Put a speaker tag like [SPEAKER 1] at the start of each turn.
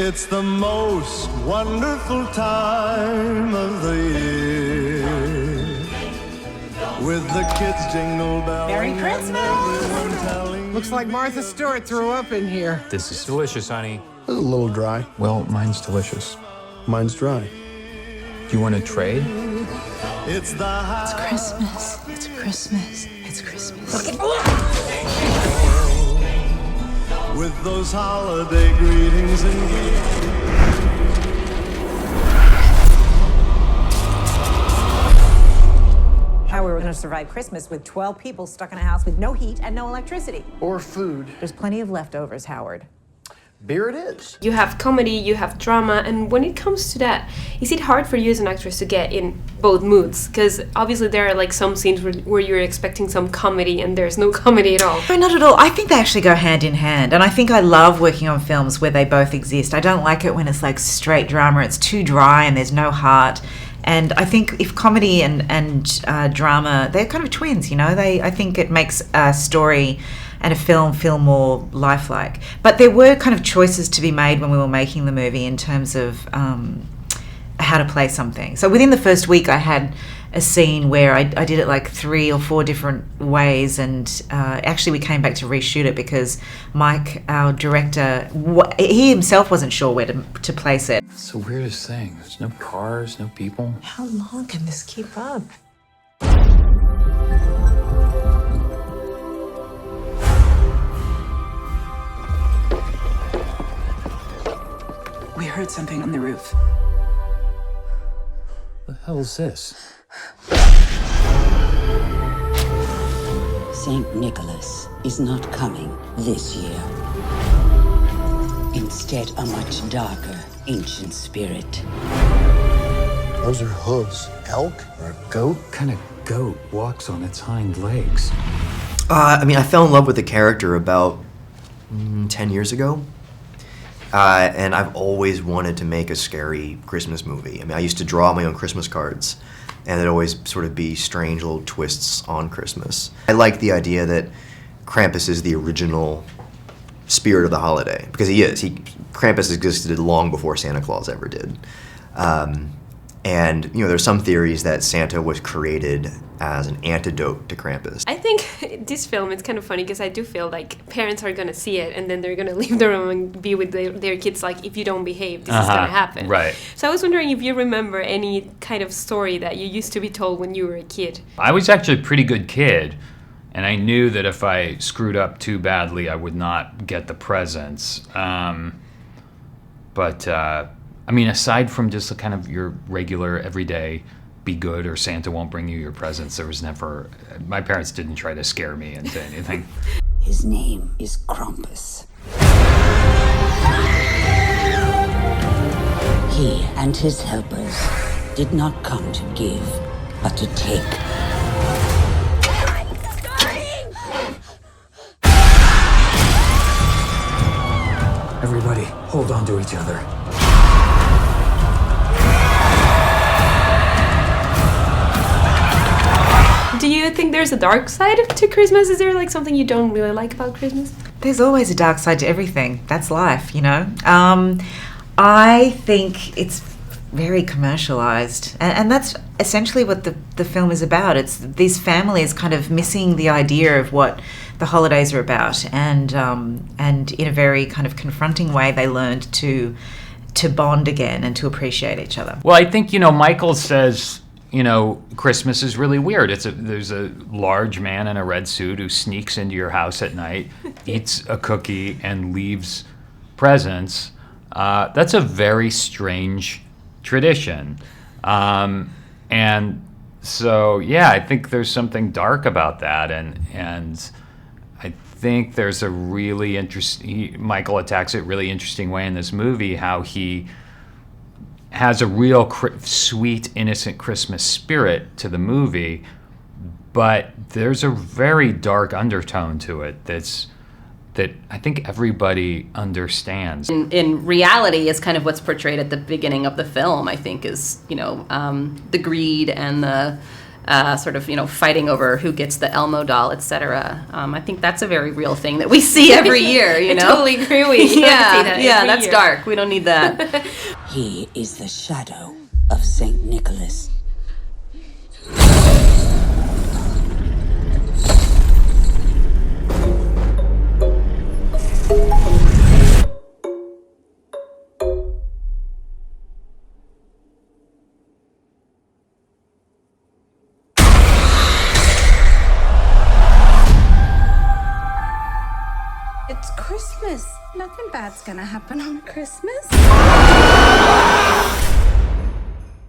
[SPEAKER 1] It's the most wonderful time of the year, with the kids jingle belling.
[SPEAKER 2] Merry Christmas!
[SPEAKER 3] Looks like Martha Stewart threw up in here.
[SPEAKER 4] This is delicious, honey.
[SPEAKER 5] A little dry.
[SPEAKER 4] Well, mine's delicious.
[SPEAKER 5] Mine's dry.
[SPEAKER 4] Do you want to trade?
[SPEAKER 1] It's
[SPEAKER 2] Christmas. It's Christmas. It's Christmas.
[SPEAKER 1] with those holiday greetings and gifts.
[SPEAKER 2] How we were going to survive Christmas with 12 people stuck in a house with no heat and no electricity.
[SPEAKER 5] Or food.
[SPEAKER 2] There's plenty of leftovers, Howard.
[SPEAKER 5] Beer it is.
[SPEAKER 6] You have comedy, you have drama, and when it comes to that, is it hard for you as an actress to get in both moods? Because obviously there are like some scenes where you're expecting some comedy and there's no comedy at all.
[SPEAKER 7] No, not at all. I think they actually go hand in hand, and I think I love working on films where they both exist. I don't like it when it's like straight drama, it's too dry and there's no heart. And I think if comedy and drama, they're kind of twins, you know. I think it makes a story and a film feel more lifelike. But there were kind of choices to be made when we were making the movie in terms of how to play something. So within the first week, I had a scene where I did it like 3 or 4 different ways, and actually we came back to reshoot it because Mike, our director, he himself wasn't sure where to place it.
[SPEAKER 4] It's the weirdest thing. There's no cars, no people.
[SPEAKER 2] How long can this keep up?
[SPEAKER 8] We heard something on the roof.
[SPEAKER 4] What the hell is this?
[SPEAKER 8] Saint Nicholas is not coming this year. Instead, a much darker, ancient spirit.
[SPEAKER 5] Those are hooves. Elk?
[SPEAKER 4] Or a goat? What kind of goat walks on its hind legs?
[SPEAKER 9] I fell in love with the character about 10 years ago. And I've always wanted to make a scary Christmas movie. I used to draw my own Christmas cards, and it'd always sort of be strange little twists on Christmas. I like the idea that Krampus is the original spirit of the holiday, because he is. Krampus existed long before Santa Claus ever did. And, there's some theories that Santa was created as an antidote to Krampus.
[SPEAKER 6] I think this film, it's kind of funny because I do feel like parents are going to see it and then they're going to leave the room and be with their kids like, if you don't behave, this is going to happen.
[SPEAKER 4] Right.
[SPEAKER 6] So I was wondering if you remember any kind of story that you used to be told when you were a kid.
[SPEAKER 4] I was actually a pretty good kid, and I knew that if I screwed up too badly, I would not get the presents. Aside from just kind of your regular, everyday, be good or Santa won't bring you your presents, there was never... My parents didn't try to scare me into anything.
[SPEAKER 8] His name is Krampus. He and his helpers did not come to give, but to take.
[SPEAKER 4] Everybody, hold on to each other.
[SPEAKER 6] Do you think there's a dark side to Christmas? Is there like something you don't really like about Christmas?
[SPEAKER 7] There's always a dark side to everything. That's life, I think it's very commercialized, and that's essentially what the film is about. It's these families kind of missing the idea of what the holidays are about, and in a very kind of confronting way, they learned to bond again and to appreciate each other.
[SPEAKER 4] Well, I think, Michael says, Christmas is really weird. There's a large man in a red suit who sneaks into your house at night, eats a cookie, and leaves presents. That's a very strange tradition. And so, yeah, I think there's something dark about that. And I think there's a really Michael attacks it really interesting way in this movie, how he has a real sweet, innocent Christmas spirit to the movie, but there's a very dark undertone to it that I think everybody understands.
[SPEAKER 10] In reality, is kind of what's portrayed at the beginning of the film, I think, is, the greed and sort of, fighting over who gets the Elmo doll, etc. I think that's a very real thing that we see every year,
[SPEAKER 6] I totally agree with you.
[SPEAKER 10] That's dark. We don't need that.
[SPEAKER 8] He is the shadow of Saint Nicholas.
[SPEAKER 11] It's Christmas. Nothing bad's gonna happen on Christmas.